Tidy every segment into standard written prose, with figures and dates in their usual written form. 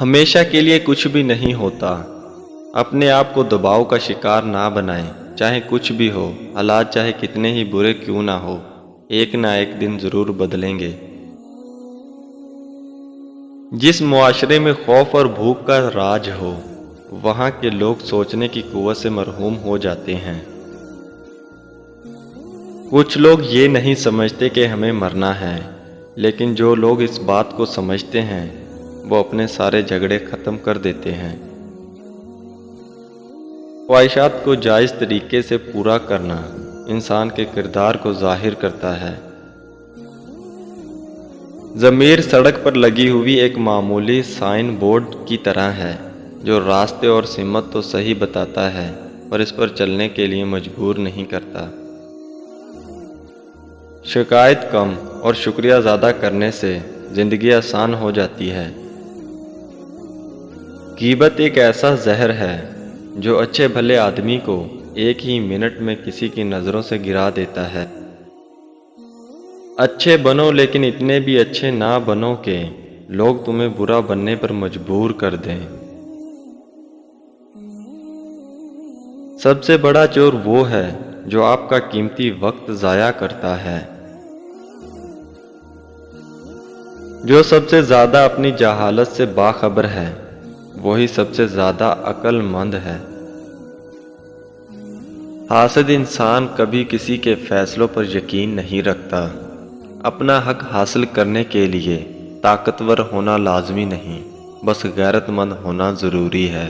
ہمیشہ کے لیے کچھ بھی نہیں ہوتا۔ اپنے آپ کو دباؤ کا شکار نہ بنائیں، چاہے کچھ بھی ہو، حالات چاہے کتنے ہی برے کیوں نہ ہو، ایک نہ ایک دن ضرور بدلیں گے۔ جس معاشرے میں خوف اور بھوک کا راج ہو، وہاں کے لوگ سوچنے کی قوت سے محروم ہو جاتے ہیں۔ کچھ لوگ یہ نہیں سمجھتے کہ ہمیں مرنا ہے، لیکن جو لوگ اس بات کو سمجھتے ہیں وہ اپنے سارے جھگڑے ختم کر دیتے ہیں۔ خواہشات کو جائز طریقے سے پورا کرنا انسان کے کردار کو ظاہر کرتا ہے۔ ضمیر سڑک پر لگی ہوئی ایک معمولی سائن بورڈ کی طرح ہے، جو راستے اور سمت تو صحیح بتاتا ہے پر اس پر چلنے کے لیے مجبور نہیں کرتا۔ شکایت کم اور شکریہ زیادہ کرنے سے زندگی آسان ہو جاتی ہے۔ غیبت ایک ایسا زہر ہے جو اچھے بھلے آدمی کو ایک ہی منٹ میں کسی کی نظروں سے گرا دیتا ہے۔ اچھے بنو لیکن اتنے بھی اچھے نہ بنو کہ لوگ تمہیں برا بننے پر مجبور کر دیں۔ سب سے بڑا چور وہ ہے جو آپ کا قیمتی وقت ضائع کرتا ہے۔ جو سب سے زیادہ اپنی جہالت سے باخبر ہے، وہی سب سے زیادہ عقل مند ہے۔ حاسد انسان کبھی کسی کے فیصلوں پر یقین نہیں رکھتا۔ اپنا حق حاصل کرنے کے لیے طاقتور ہونا لازمی نہیں، بس غیرت مند ہونا ضروری ہے۔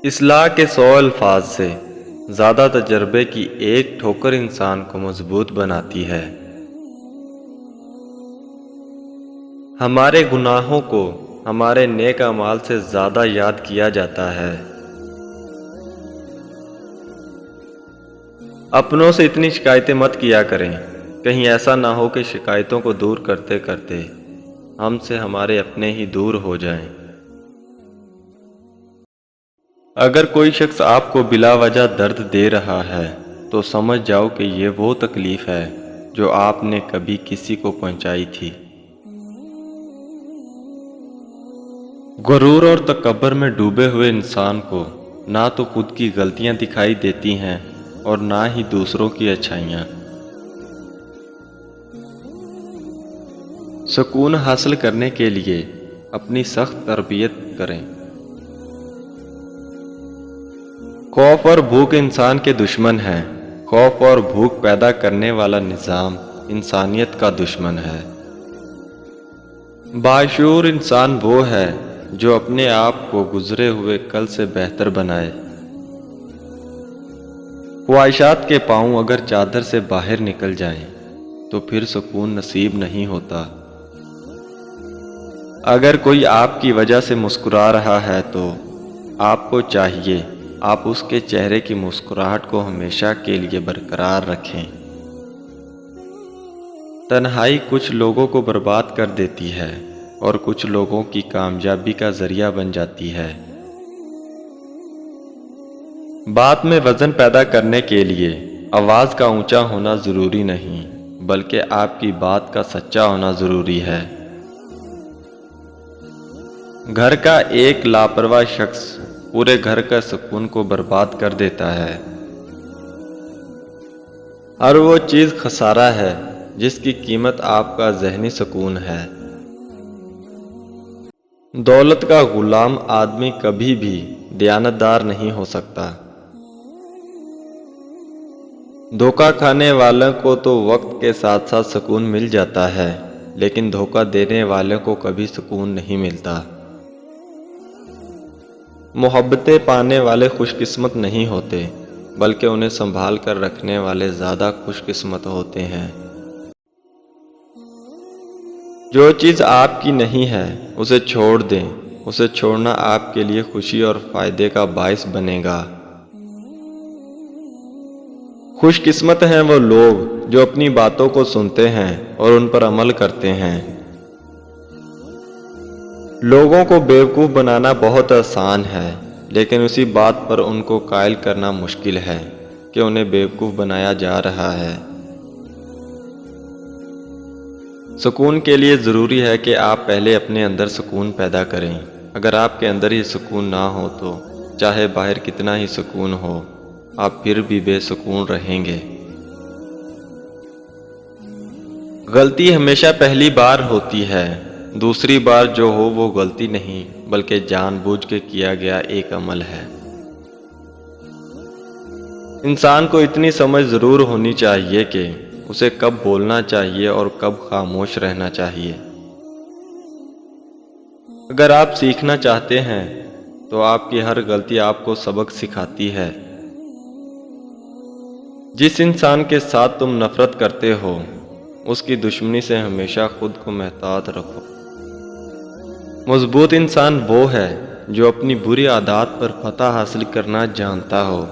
اصلاح کے 100 الفاظ سے زیادہ تجربے کی ایک ٹھوکر انسان کو مضبوط بناتی ہے۔ ہمارے گناہوں کو ہمارے نیک اعمال سے زیادہ یاد کیا جاتا ہے۔ اپنوں سے اتنی شکایتیں مت کیا کریں، کہیں ایسا نہ ہو کہ شکایتوں کو دور کرتے کرتے ہم سے ہمارے اپنے ہی دور ہو جائیں۔ اگر کوئی شخص آپ کو بلا وجہ درد دے رہا ہے تو سمجھ جاؤ کہ یہ وہ تکلیف ہے جو آپ نے کبھی کسی کو پہنچائی تھی۔ غرور اور تکبر میں ڈوبے ہوئے انسان کو نہ تو خود کی غلطیاں دکھائی دیتی ہیں اور نہ ہی دوسروں کی اچھائیاں۔ سکون حاصل کرنے کے لیے اپنی سخت تربیت کریں۔ خوف اور بھوک انسان کے دشمن ہیں۔ خوف اور بھوک پیدا کرنے والا نظام انسانیت کا دشمن ہے۔ باشعور انسان وہ ہے جو اپنے آپ کو گزرے ہوئے کل سے بہتر بنائے۔ خواہشات کے پاؤں اگر چادر سے باہر نکل جائیں تو پھر سکون نصیب نہیں ہوتا۔ اگر کوئی آپ کی وجہ سے مسکرا رہا ہے تو آپ کو چاہیے آپ اس کے چہرے کی مسکراہٹ کو ہمیشہ کے لیے برقرار رکھیں۔ تنہائی کچھ لوگوں کو برباد کر دیتی ہے اور کچھ لوگوں کی کامیابی کا ذریعہ بن جاتی ہے۔ بات میں وزن پیدا کرنے کے لیے آواز کا اونچا ہونا ضروری نہیں، بلکہ آپ کی بات کا سچا ہونا ضروری ہے۔ گھر کا ایک لاپرواہ شخص پورے گھر کا سکون کو برباد کر دیتا ہے۔ ہر وہ چیز خسارہ ہے جس کی قیمت آپ کا ذہنی سکون ہے۔ دولت کا غلام آدمی کبھی بھی دیانتدار نہیں ہو سکتا۔ دھوکہ کھانے والوں کو تو وقت کے ساتھ ساتھ سکون مل جاتا ہے، لیکن دھوکہ دینے والوں کو کبھی سکون نہیں ملتا۔ محبتیں پانے والے خوش قسمت نہیں ہوتے، بلکہ انہیں سنبھال کر رکھنے والے زیادہ خوش قسمت ہوتے ہیں۔ جو چیز آپ کی نہیں ہے اسے چھوڑ دیں، اسے چھوڑنا آپ کے لیے خوشی اور فائدے کا باعث بنے گا۔ خوش قسمت ہیں وہ لوگ جو اپنی باتوں کو سنتے ہیں اور ان پر عمل کرتے ہیں۔ لوگوں کو بیوقوف بنانا بہت آسان ہے، لیکن اسی بات پر ان کو قائل کرنا مشکل ہے کہ انہیں بیوقوف بنایا جا رہا ہے۔ سکون کے لیے ضروری ہے کہ آپ پہلے اپنے اندر سکون پیدا کریں۔ اگر آپ کے اندر ہی سکون نہ ہو تو چاہے باہر کتنا ہی سکون ہو، آپ پھر بھی بے سکون رہیں گے۔ غلطی ہمیشہ پہلی بار ہوتی ہے، دوسری بار جو ہو وہ غلطی نہیں بلکہ جان بوجھ کے کیا گیا ایک عمل ہے۔ انسان کو اتنی سمجھ ضرور ہونی چاہیے کہ اسے کب بولنا چاہیے اور کب خاموش رہنا چاہیے۔ اگر آپ سیکھنا چاہتے ہیں تو آپ کی ہر غلطی آپ کو سبق سکھاتی ہے۔ جس انسان کے ساتھ تم نفرت کرتے ہو اس کی دشمنی سے ہمیشہ خود کو محتاط رکھو۔ مضبوط انسان وہ ہے جو اپنی بری عادات پر فتح حاصل کرنا جانتا ہو۔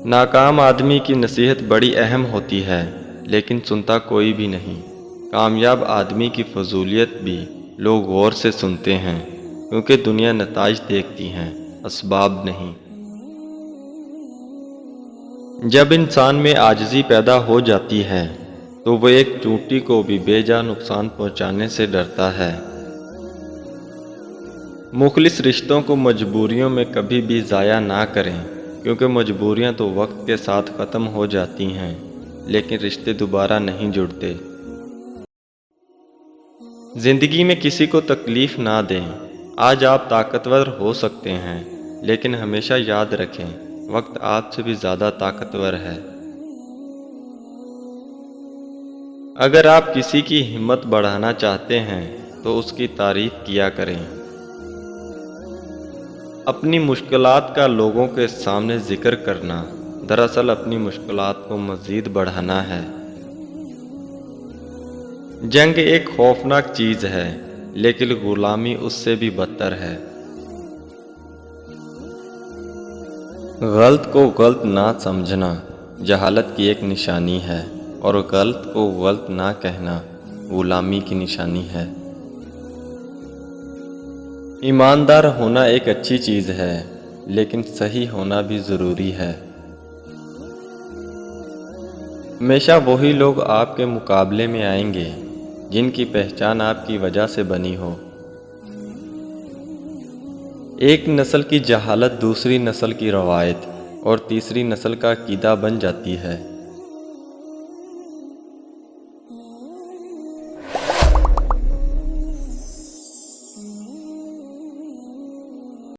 ناکام آدمی کی نصیحت بڑی اہم ہوتی ہے لیکن سنتا کوئی بھی نہیں۔ کامیاب آدمی کی فضولیت بھی لوگ غور سے سنتے ہیں کیونکہ دنیا نتائج دیکھتی ہیں، اسباب نہیں۔ جب انسان میں عاجزی پیدا ہو جاتی ہے تو وہ ایک چونٹی کو بھی بے جا نقصان پہنچانے سے ڈرتا ہے۔ مخلص رشتوں کو مجبوریوں میں کبھی بھی ضائع نہ کریں کیونکہ مجبوریاں تو وقت کے ساتھ ختم ہو جاتی ہیں لیکن رشتے دوبارہ نہیں جڑتے۔ زندگی میں کسی کو تکلیف نہ دیں۔ آج آپ طاقتور ہو سکتے ہیں لیکن ہمیشہ یاد رکھیں وقت آپ سے بھی زیادہ طاقتور ہے۔ اگر آپ کسی کی ہمت بڑھانا چاہتے ہیں تو اس کی تعریف کیا کریں۔ اپنی مشکلات کا لوگوں کے سامنے ذکر کرنا دراصل اپنی مشکلات کو مزید بڑھانا ہے۔ جنگ ایک خوفناک چیز ہے لیکن غلامی اس سے بھی بدتر ہے۔ غلط کو غلط نہ سمجھنا جہالت کی ایک نشانی ہے اور غلط کو غلط نہ کہنا غلامی کی نشانی ہے۔ ایماندار ہونا ایک اچھی چیز ہے لیکن صحیح ہونا بھی ضروری ہے۔ ہمیشہ وہی لوگ آپ کے مقابلے میں آئیں گے جن کی پہچان آپ کی وجہ سے بنی ہو۔ ایک نسل کی جہالت دوسری نسل کی روایت اور تیسری نسل کا عقیدہ بن جاتی ہے۔